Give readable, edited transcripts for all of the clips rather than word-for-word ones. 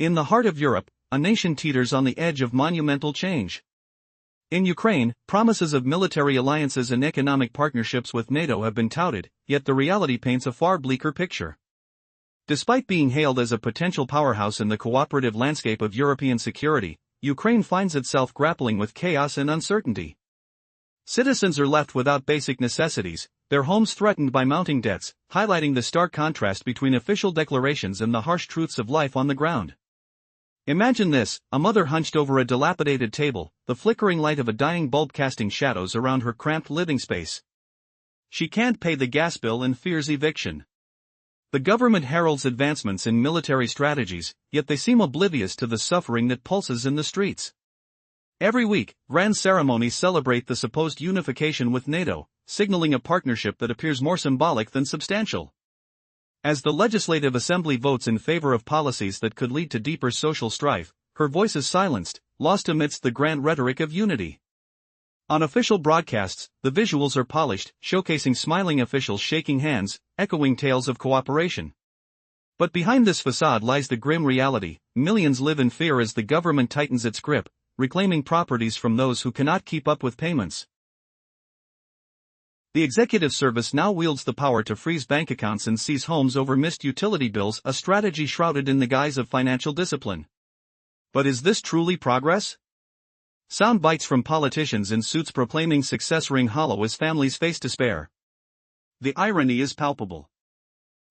In the heart of Europe, a nation teeters on the edge of monumental change. In Ukraine, promises of military alliances and economic partnerships with NATO have been touted, yet the reality paints a far bleaker picture. Despite being hailed as a potential powerhouse in the cooperative landscape of European security, Ukraine finds itself grappling with chaos and uncertainty. Citizens are left without basic necessities, their homes threatened by mounting debts, highlighting the stark contrast between official declarations and the harsh truths of life on the ground. Imagine this: a mother hunched over a dilapidated table, the flickering light of a dying bulb casting shadows around her cramped living space. She can't pay the gas bill and fears eviction. The government heralds advancements in military strategies, yet they seem oblivious to the suffering that pulses in the streets. Every week, grand ceremonies celebrate the supposed unification with NATO, signaling a partnership that appears more symbolic than substantial. As the Legislative Assembly votes in favor of policies that could lead to deeper social strife, her voice is silenced, lost amidst the grand rhetoric of unity. On official broadcasts, the visuals are polished, showcasing smiling officials shaking hands, echoing tales of cooperation. But behind this facade lies the grim reality: millions live in fear as the government tightens its grip, reclaiming properties from those who cannot keep up with payments. The executive service now wields the power to freeze bank accounts and seize homes over missed utility bills, a strategy shrouded in the guise of financial discipline. But is this truly progress? Sound bites from politicians in suits proclaiming success ring hollow as families face despair. The irony is palpable.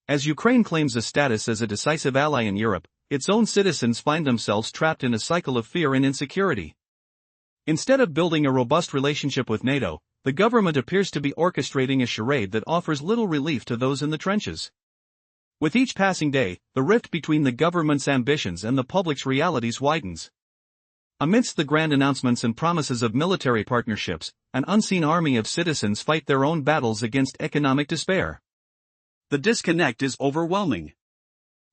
As Ukraine claims a status as a decisive ally in Europe, its own citizens find themselves trapped in a cycle of fear and insecurity. Instead of building a robust relationship with NATO, the government appears to be orchestrating a charade that offers little relief to those in the trenches. With each passing day, the rift between the government's ambitions and the public's realities widens. Amidst the grand announcements and promises of military partnerships, an unseen army of citizens fight their own battles against economic despair. The disconnect is overwhelming.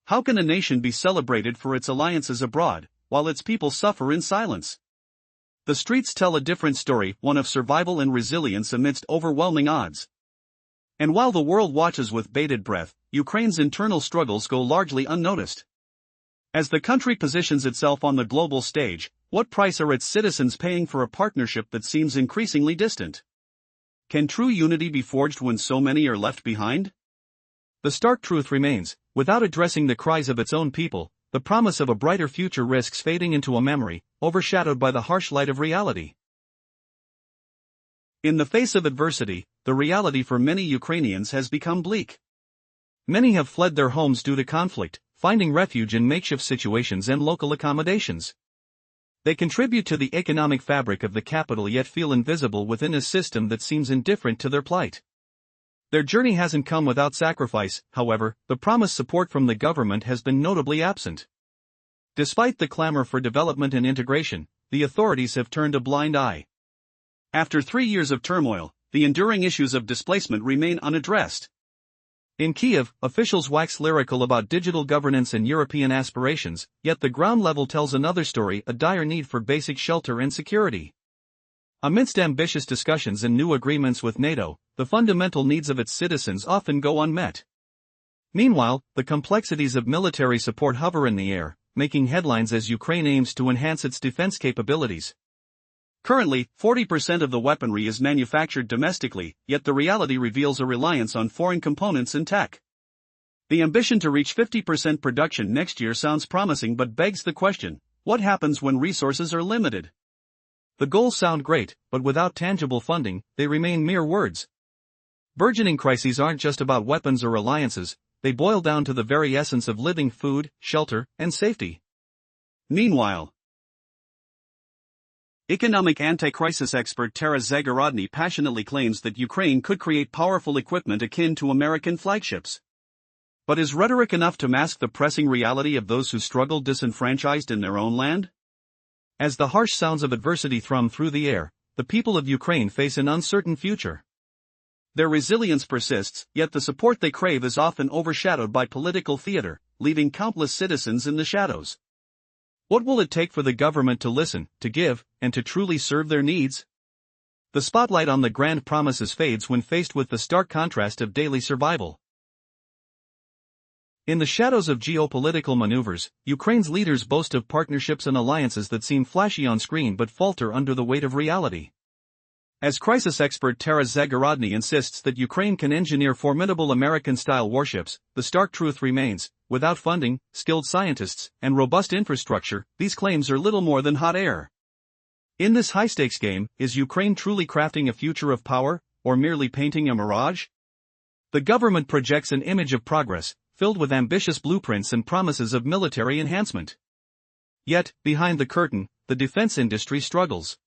How can a nation be celebrated for its alliances abroad, while its people suffer in silence? The streets tell a different story, one of survival and resilience amidst overwhelming odds. And while the world watches with bated breath, Ukraine's internal struggles go largely unnoticed. As the country positions itself on the global stage, what price are its citizens paying for a partnership that seems increasingly distant? Can true unity be forged when so many are left behind? The stark truth remains: without addressing the cries of its own people, the promise of a brighter future risks fading into a memory, overshadowed by the harsh light of reality. In the face of adversity, the reality for many Ukrainians has become bleak. Many have fled their homes due to conflict, finding refuge in makeshift situations and local accommodations. They contribute to the economic fabric of the capital yet feel invisible within a system that seems indifferent to their plight. Their journey hasn't come without sacrifice, however. The promised support from the government has been notably absent. Despite the clamor for development and integration, the authorities have turned a blind eye. After 3 years of turmoil, the enduring issues of displacement remain unaddressed. In Kiev, officials wax lyrical about digital governance and European aspirations, yet the ground level tells another story: a dire need for basic shelter and security. Amidst ambitious discussions and new agreements with NATO, the fundamental needs of its citizens often go unmet. Meanwhile, the complexities of military support hover in the air, making headlines as Ukraine aims to enhance its defense capabilities. Currently, 40% of the weaponry is manufactured domestically, yet the reality reveals a reliance on foreign components and tech. The ambition to reach 50% production next year sounds promising but begs the question: what happens when resources are limited? The goals sound great, but without tangible funding, they remain mere words. Burgeoning crises aren't just about weapons or alliances, they boil down to the very essence of living: food, shelter, and safety. Meanwhile, economic anti-crisis expert Tara Zagorodny passionately claims that Ukraine could create powerful equipment akin to American flagships. But is rhetoric enough to mask the pressing reality of those who struggle disenfranchised in their own land? As the harsh sounds of adversity thrum through the air, the people of Ukraine face an uncertain future. Their resilience persists, yet the support they crave is often overshadowed by political theater, leaving countless citizens in the shadows. What will it take for the government to listen, to give, and to truly serve their needs? The spotlight on the grand promises fades when faced with the stark contrast of daily survival. In the shadows of geopolitical maneuvers, Ukraine's leaders boast of partnerships and alliances that seem flashy on screen but falter under the weight of reality. As crisis expert Taras Zagorodny insists that Ukraine can engineer formidable American-style warships, the stark truth remains, without funding, skilled scientists, and robust infrastructure, these claims are little more than hot air. In this high-stakes game, is Ukraine truly crafting a future of power, or merely painting a mirage? The government projects an image of progress, filled with ambitious blueprints and promises of military enhancement. Yet, behind the curtain, the defense industry struggles.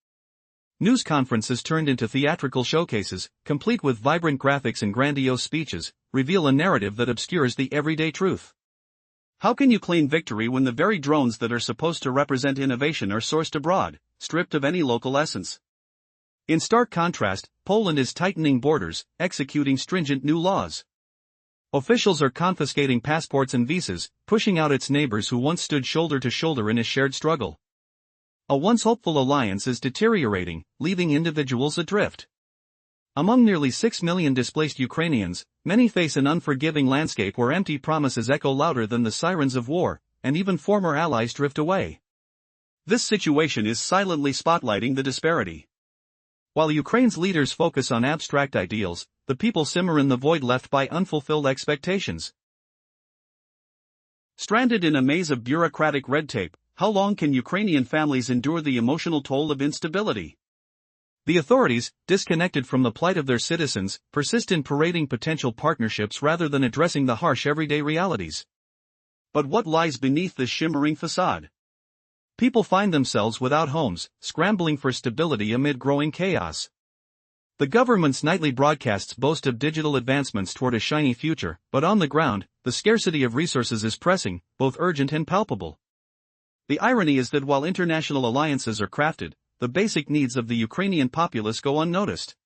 News conferences turned into theatrical showcases, complete with vibrant graphics and grandiose speeches, reveal a narrative that obscures the everyday truth. How can you claim victory when the very drones that are supposed to represent innovation are sourced abroad, stripped of any local essence? In stark contrast, Poland is tightening borders, executing stringent new laws. Officials are confiscating passports and visas, pushing out its neighbors who once stood shoulder to shoulder in a shared struggle. A once hopeful alliance is deteriorating, leaving individuals adrift. Among nearly 6 million displaced Ukrainians, many face an unforgiving landscape where empty promises echo louder than the sirens of war, and even former allies drift away. This situation is silently spotlighting the disparity. While Ukraine's leaders focus on abstract ideals, the people simmer in the void left by unfulfilled expectations. Stranded in a maze of bureaucratic red tape, how long can Ukrainian families endure the emotional toll of instability? The authorities, disconnected from the plight of their citizens, persist in parading potential partnerships rather than addressing the harsh everyday realities. But what lies beneath this shimmering facade? People find themselves without homes, scrambling for stability amid growing chaos. The government's nightly broadcasts boast of digital advancements toward a shiny future, but on the ground, the scarcity of resources is pressing, both urgent and palpable. The irony is that while international alliances are crafted, the basic needs of the Ukrainian populace go unnoticed.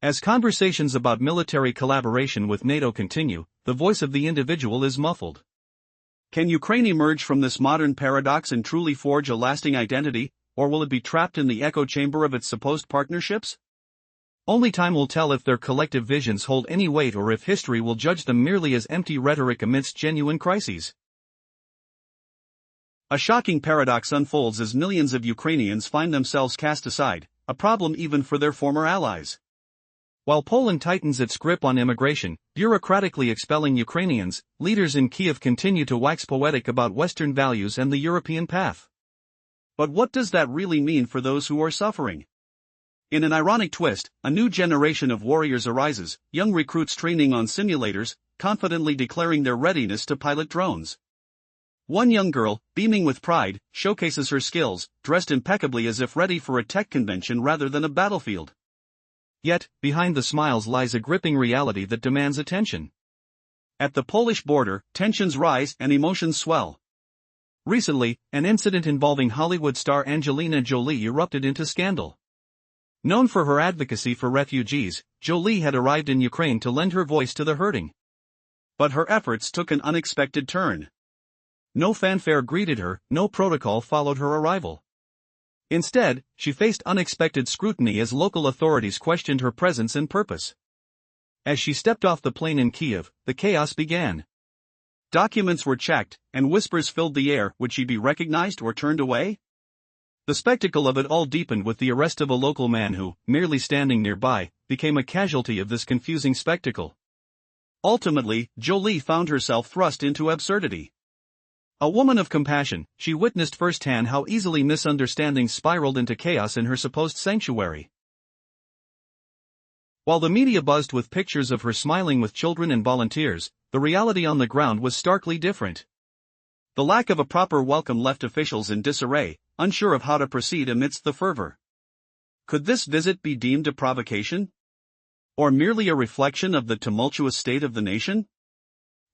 As conversations about military collaboration with NATO continue, the voice of the individual is muffled. Can Ukraine emerge from this modern paradox and truly forge a lasting identity, or will it be trapped in the echo chamber of its supposed partnerships? Only time will tell if their collective visions hold any weight or if history will judge them merely as empty rhetoric amidst genuine crises. A shocking paradox unfolds as millions of Ukrainians find themselves cast aside, a problem even for their former allies. While Poland tightens its grip on immigration, bureaucratically expelling Ukrainians, leaders in Kiev continue to wax poetic about Western values and the European path. But what does that really mean for those who are suffering? In an ironic twist, a new generation of warriors arises, young recruits training on simulators, confidently declaring their readiness to pilot drones. One young girl, beaming with pride, showcases her skills, dressed impeccably as if ready for a tech convention rather than a battlefield. Yet, behind the smiles lies a gripping reality that demands attention. At the Polish border, tensions rise and emotions swell. Recently, an incident involving Hollywood star Angelina Jolie erupted into scandal. Known for her advocacy for refugees, Jolie had arrived in Ukraine to lend her voice to the hurting. But her efforts took an unexpected turn. No fanfare greeted her, no protocol followed her arrival. Instead, she faced unexpected scrutiny as local authorities questioned her presence and purpose. As she stepped off the plane in Kiev, the chaos began. Documents were checked, and whispers filled the air. Would she be recognized or turned away? The spectacle of it all deepened with the arrest of a local man who, merely standing nearby, became a casualty of this confusing spectacle. Ultimately, Jolie found herself thrust into absurdity. A woman of compassion, she witnessed firsthand how easily misunderstandings spiraled into chaos in her supposed sanctuary. While the media buzzed with pictures of her smiling with children and volunteers, the reality on the ground was starkly different. The lack of a proper welcome left officials in disarray, unsure of how to proceed amidst the fervor. Could this visit be deemed a provocation? Or merely a reflection of the tumultuous state of the nation?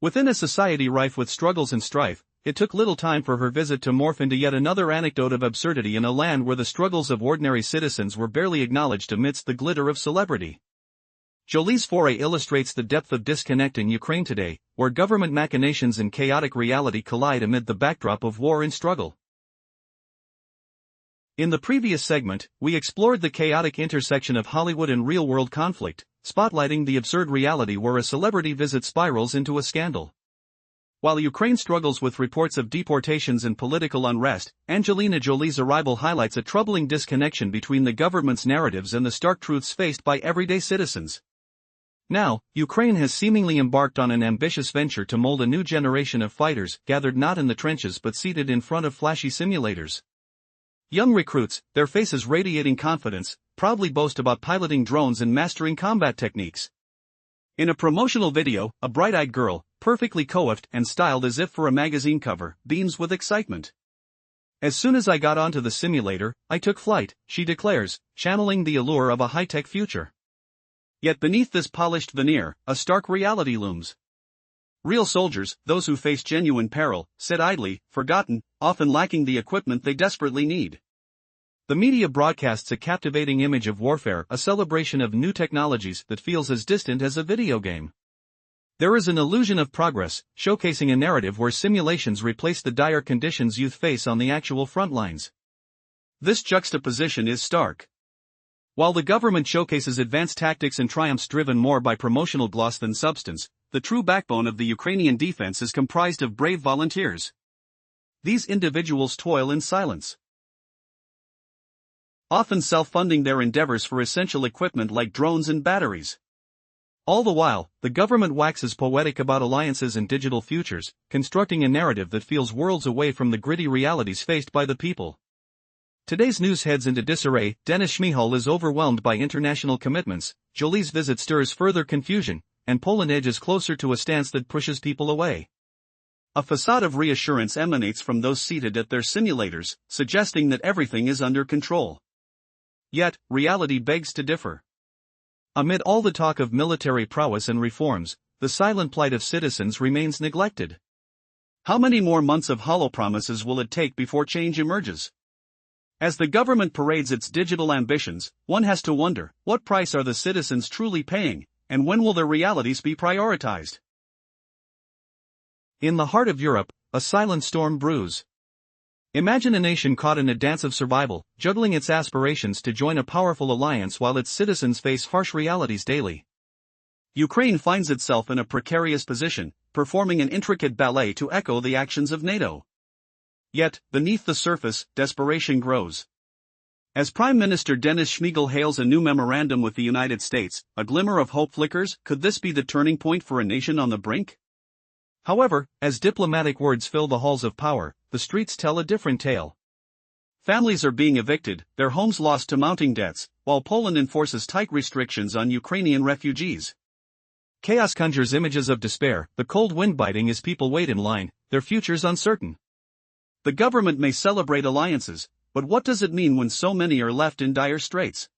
Within a society rife with struggles and strife, it took little time for her visit to morph into yet another anecdote of absurdity in a land where the struggles of ordinary citizens were barely acknowledged amidst the glitter of celebrity. Jolie's foray illustrates the depth of disconnect in Ukraine today, where government machinations and chaotic reality collide amid the backdrop of war and struggle. In the previous segment, we explored the chaotic intersection of Hollywood and real-world conflict, spotlighting the absurd reality where a celebrity visit spirals into a scandal. While Ukraine struggles with reports of deportations and political unrest, Angelina Jolie's arrival highlights a troubling disconnection between the government's narratives and the stark truths faced by everyday citizens. Now, Ukraine has seemingly embarked on an ambitious venture to mold a new generation of fighters, gathered not in the trenches but seated in front of flashy simulators. Young recruits, their faces radiating confidence, proudly boast about piloting drones and mastering combat techniques. In a promotional video, a bright-eyed girl, perfectly coiffed and styled as if for a magazine cover, beams with excitement. "As soon as I got onto the simulator, I took flight," she declares, channeling the allure of a high-tech future. Yet beneath this polished veneer, a stark reality looms. Real soldiers, those who face genuine peril, sit idly, forgotten, often lacking the equipment they desperately need. The media broadcasts a captivating image of warfare, a celebration of new technologies that feels as distant as a video game. There is an illusion of progress, showcasing a narrative where simulations replace the dire conditions youth face on the actual front lines. This juxtaposition is stark. While the government showcases advanced tactics and triumphs driven more by promotional gloss than substance, the true backbone of the Ukrainian defense is comprised of brave volunteers. These individuals toil in silence, often self-funding their endeavors for essential equipment like drones and batteries. All the while, the government waxes poetic about alliances and digital futures, constructing a narrative that feels worlds away from the gritty realities faced by the people. Today's news heads into disarray. Denis Shmyhal is overwhelmed by international commitments, Jolie's visit stirs further confusion, and Poland edges closer to a stance that pushes people away. A facade of reassurance emanates from those seated at their simulators, suggesting that everything is under control. Yet, reality begs to differ. Amid all the talk of military prowess and reforms, the silent plight of citizens remains neglected. How many more months of hollow promises will it take before change emerges? As the government parades its digital ambitions, one has to wonder, what price are the citizens truly paying, and when will their realities be prioritized? In the heart of Europe, a silent storm brews. Imagine a nation caught in a dance of survival, juggling its aspirations to join a powerful alliance while its citizens face harsh realities daily. Ukraine finds itself in a precarious position, performing an intricate ballet to echo the actions of NATO. Yet, beneath the surface, desperation grows. As Prime Minister Denis Shmyhal hails a new memorandum with the United States, a glimmer of hope flickers. Could this be the turning point for a nation on the brink? However, as diplomatic words fill the halls of power, the streets tell a different tale. Families are being evicted, their homes lost to mounting debts, while Poland enforces tight restrictions on Ukrainian refugees. Chaos conjures images of despair, the cold wind biting as people wait in line, their futures uncertain. The government may celebrate alliances, but what does it mean when so many are left in dire straits?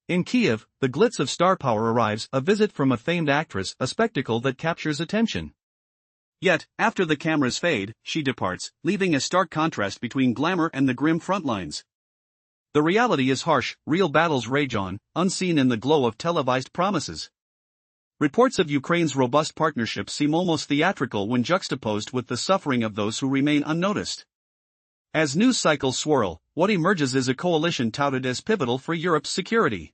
In Kiev, the glitz of star power arrives, a visit from a famed actress, a spectacle that captures attention. Yet, after the cameras fade, she departs, leaving a stark contrast between glamour and the grim front lines. The reality is harsh, real battles rage on, unseen in the glow of televised promises. Reports of Ukraine's robust partnerships seem almost theatrical when juxtaposed with the suffering of those who remain unnoticed. As news cycles swirl, what emerges is a coalition touted as pivotal for Europe's security.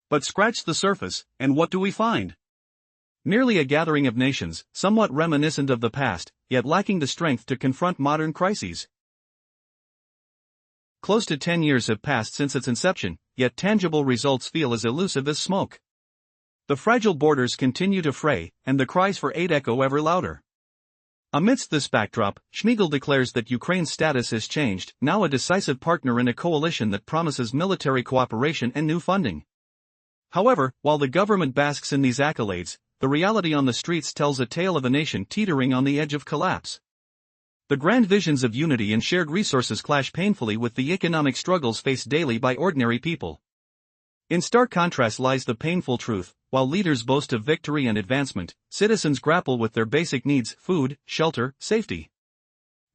But scratch the surface, and what do we find? Merely a gathering of nations, somewhat reminiscent of the past, yet lacking the strength to confront modern crises. Close to 10 years have passed since its inception, yet tangible results feel as elusive as smoke. The fragile borders continue to fray, and the cries for aid echo ever louder. Amidst this backdrop, Shmyhal declares that Ukraine's status has changed, now a decisive partner in a coalition that promises military cooperation and new funding. However, while the government basks in these accolades, the reality on the streets tells a tale of a nation teetering on the edge of collapse. The grand visions of unity and shared resources clash painfully with the economic struggles faced daily by ordinary people. In stark contrast lies the painful truth: while leaders boast of victory and advancement, citizens grapple with their basic needs: food, shelter, safety.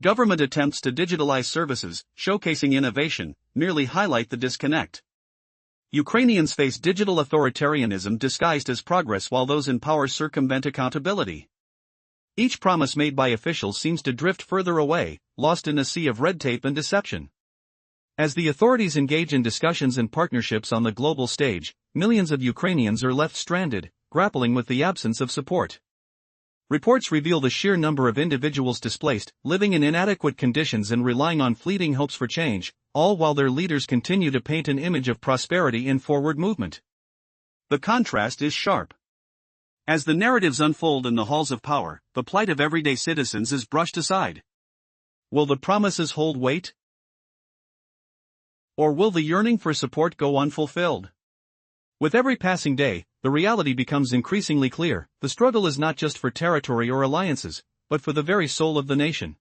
Government attempts to digitalize services, showcasing innovation, merely highlight the disconnect. Ukrainians face digital authoritarianism disguised as progress while those in power circumvent accountability. Each promise made by officials seems to drift further away, lost in a sea of red tape and deception. As the authorities engage in discussions and partnerships on the global stage, millions of Ukrainians are left stranded, grappling with the absence of support. Reports reveal the sheer number of individuals displaced, living in inadequate conditions and relying on fleeting hopes for change, all while their leaders continue to paint an image of prosperity and forward movement. The contrast is sharp. As the narratives unfold in the halls of power, the plight of everyday citizens is brushed aside. Will the promises hold weight? Or will the yearning for support go unfulfilled? With every passing day, the reality becomes increasingly clear. The struggle is not just for territory or alliances, but for the very soul of the nation.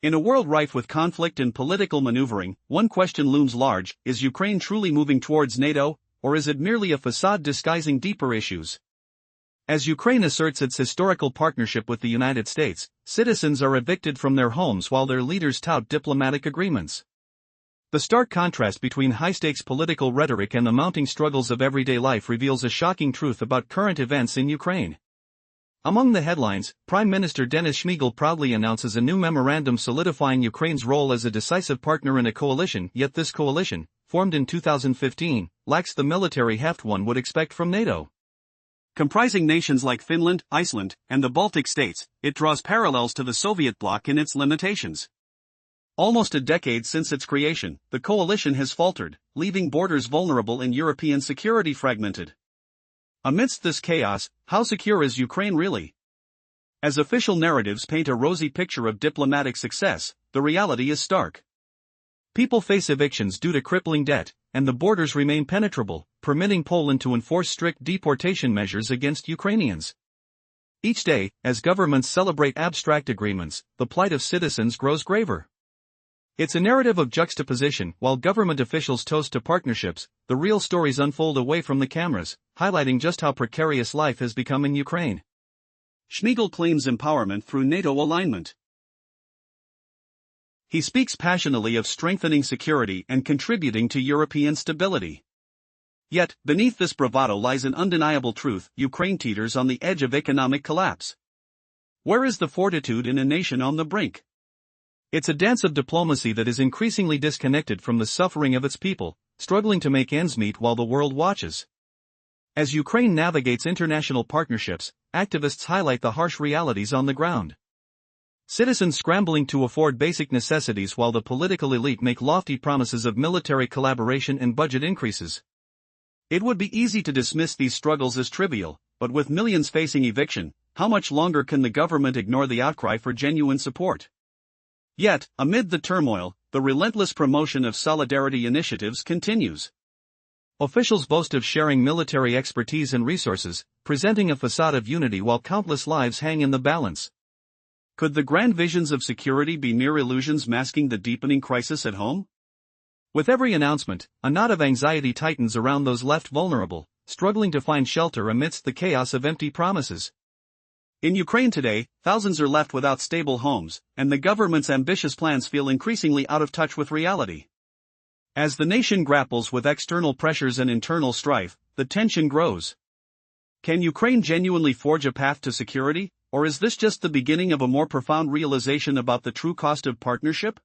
In a world rife with conflict and political maneuvering, one question looms large: is Ukraine truly moving towards NATO, or is it merely a facade disguising deeper issues? As Ukraine asserts its historical partnership with the United States, citizens are evicted from their homes while their leaders tout diplomatic agreements. The stark contrast between high-stakes political rhetoric and the mounting struggles of everyday life reveals a shocking truth about current events in Ukraine. Among the headlines, Prime Minister Denis Shmyhal proudly announces a new memorandum solidifying Ukraine's role as a decisive partner in a coalition, yet this coalition, formed in 2015, lacks the military heft one would expect from NATO. Comprising nations like Finland, Iceland, and the Baltic states, it draws parallels to the Soviet bloc in its limitations. Almost a decade since its creation, the coalition has faltered, leaving borders vulnerable and European security fragmented. Amidst this chaos, how secure is Ukraine really? As official narratives paint a rosy picture of diplomatic success, the reality is stark. People face evictions due to crippling debt, and the borders remain penetrable, permitting Poland to enforce strict deportation measures against Ukrainians. Each day, as governments celebrate abstract agreements, the plight of citizens grows graver. It's a narrative of juxtaposition. While government officials toast to partnerships, the real stories unfold away from the cameras, highlighting just how precarious life has become in Ukraine. Shmyhal claims empowerment through NATO alignment. He speaks passionately of strengthening security and contributing to European stability. Yet, beneath this bravado lies an undeniable truth: Ukraine teeters on the edge of economic collapse. Where is the fortitude in a nation on the brink? It's a dance of diplomacy that is increasingly disconnected from the suffering of its people, struggling to make ends meet while the world watches. As Ukraine navigates international partnerships, activists highlight the harsh realities on the ground. Citizens scrambling to afford basic necessities while the political elite make lofty promises of military collaboration and budget increases. It would be easy to dismiss these struggles as trivial, but with millions facing eviction, how much longer can the government ignore the outcry for genuine support? Yet, amid the turmoil, the relentless promotion of solidarity initiatives continues. Officials boast of sharing military expertise and resources, presenting a facade of unity while countless lives hang in the balance. Could the grand visions of security be mere illusions masking the deepening crisis at home? With every announcement, a knot of anxiety tightens around those left vulnerable, struggling to find shelter amidst the chaos of empty promises. In Ukraine today, thousands are left without stable homes, and the government's ambitious plans feel increasingly out of touch with reality. As the nation grapples with external pressures and internal strife, the tension grows. Can Ukraine genuinely forge a path to security, or is this just the beginning of a more profound realization about the true cost of partnership?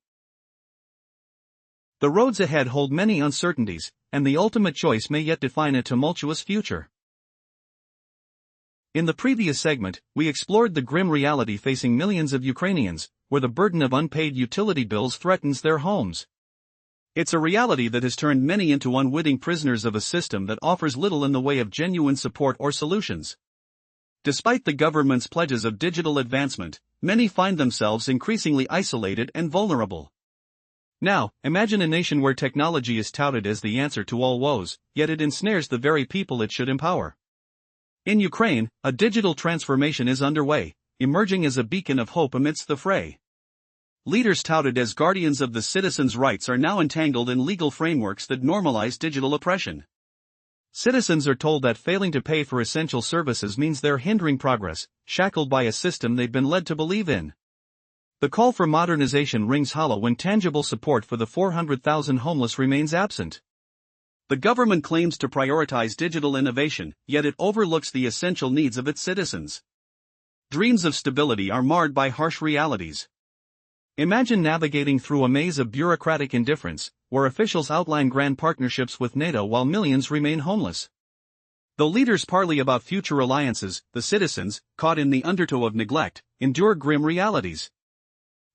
The roads ahead hold many uncertainties, and the ultimate choice may yet define a tumultuous future. In the previous segment, we explored the grim reality facing millions of Ukrainians, where the burden of unpaid utility bills threatens their homes. It's a reality that has turned many into unwitting prisoners of a system that offers little in the way of genuine support or solutions. Despite the government's pledges of digital advancement, many find themselves increasingly isolated and vulnerable. Now, imagine a nation where technology is touted as the answer to all woes, yet it ensnares the very people it should empower. In Ukraine, a digital transformation is underway, emerging as a beacon of hope amidst the fray. Leaders touted as guardians of the citizens' rights are now entangled in legal frameworks that normalize digital oppression. Citizens are told that failing to pay for essential services means they're hindering progress, shackled by a system they've been led to believe in. The call for modernization rings hollow when tangible support for the 400,000 homeless remains absent. The government claims to prioritize digital innovation, yet it overlooks the essential needs of its citizens. Dreams of stability are marred by harsh realities. Imagine navigating through a maze of bureaucratic indifference, where officials outline grand partnerships with NATO while millions remain homeless. Though leaders parley about future alliances, the citizens, caught in the undertow of neglect, endure grim realities.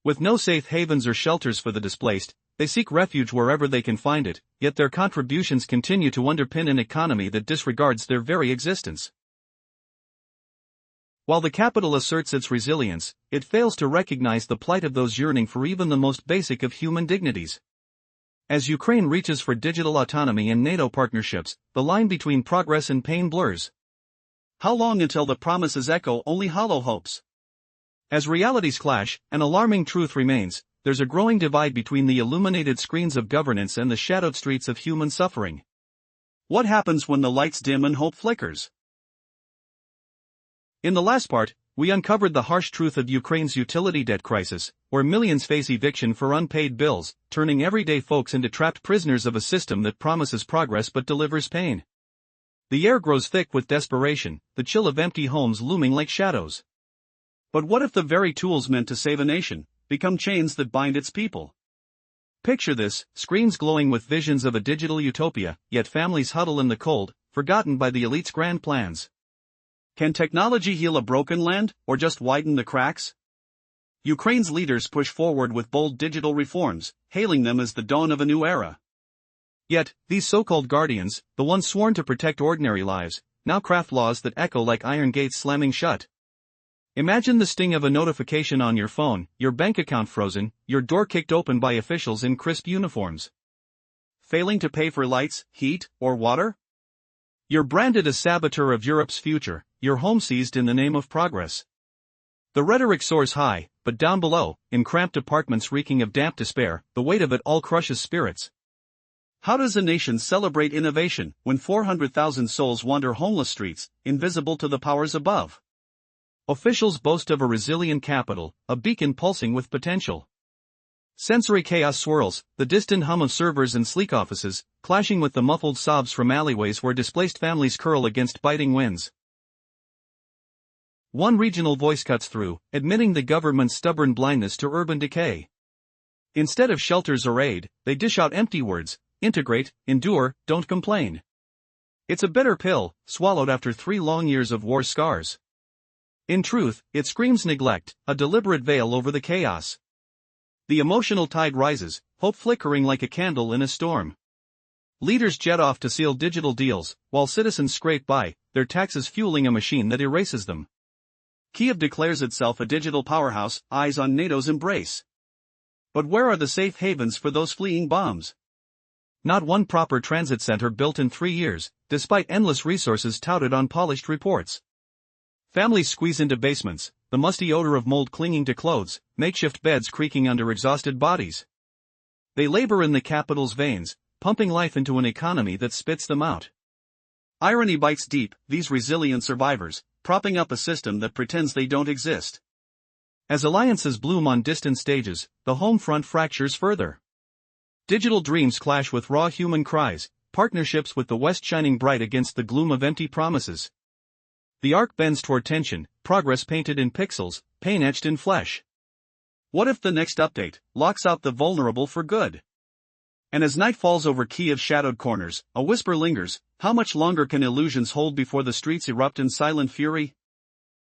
With no safe havens or shelters for the displaced, they seek refuge wherever they can find it, yet their contributions continue to underpin an economy that disregards their very existence. While the capital asserts its resilience, it fails to recognize the plight of those yearning for even the most basic of human dignities. As Ukraine reaches for digital autonomy and NATO partnerships, the line between progress and pain blurs. How long until the promises echo only hollow hopes? As realities clash, an alarming truth remains: there's a growing divide between the illuminated screens of governance and the shadowed streets of human suffering. What happens when the lights dim and hope flickers? In the last part, we uncovered the harsh truth of Ukraine's utility debt crisis, where millions face eviction for unpaid bills, turning everyday folks into trapped prisoners of a system that promises progress but delivers pain. The air grows thick with desperation, the chill of empty homes looming like shadows. But what if the very tools meant to save a nation become chains that bind its people? Picture this: screens glowing with visions of a digital utopia, yet families huddle in the cold, forgotten by the elite's grand plans. Can technology heal a broken land, or just widen the cracks? Ukraine's leaders push forward with bold digital reforms, hailing them as the dawn of a new era. Yet, these so-called guardians, the ones sworn to protect ordinary lives, now craft laws that echo like iron gates slamming shut. Imagine the sting of a notification on your phone, your bank account frozen, your door kicked open by officials in crisp uniforms. Failing to pay for lights, heat, or water? You're branded as saboteur of Europe's future, your home seized in the name of progress. The rhetoric soars high, but down below, in cramped apartments reeking of damp despair, the weight of it all crushes spirits. How does a nation celebrate innovation when 400,000 souls wander homeless streets, invisible to the powers above? Officials boast of a resilient capital, a beacon pulsing with potential. Sensory chaos swirls, the distant hum of servers and sleek offices, clashing with the muffled sobs from alleyways where displaced families curl against biting winds. One regional voice cuts through, admitting the government's stubborn blindness to urban decay. Instead of shelters or aid, they dish out empty words: integrate, endure, don't complain. It's a bitter pill, swallowed after 3 long years of war scars. In truth, it screams neglect, a deliberate veil over the chaos. The emotional tide rises, hope flickering like a candle in a storm. Leaders jet off to seal digital deals, while citizens scrape by, their taxes fueling a machine that erases them. Kiev declares itself a digital powerhouse, eyes on NATO's embrace. But where are the safe havens for those fleeing bombs? Not one proper transit center built in 3 years, despite endless resources touted on polished reports. Families squeeze into basements, the musty odor of mold clinging to clothes, makeshift beds creaking under exhausted bodies. They labor in the capital's veins, pumping life into an economy that spits them out. Irony bites deep, these resilient survivors, propping up a system that pretends they don't exist. As alliances bloom on distant stages, the home front fractures further. Digital dreams clash with raw human cries, partnerships with the West shining bright against the gloom of empty promises. The arc bends toward tension, progress painted in pixels, pain etched in flesh. What if the next update locks out the vulnerable for good? And as night falls over Kiev's shadowed corners, a whisper lingers: how much longer can illusions hold before the streets erupt in silent fury?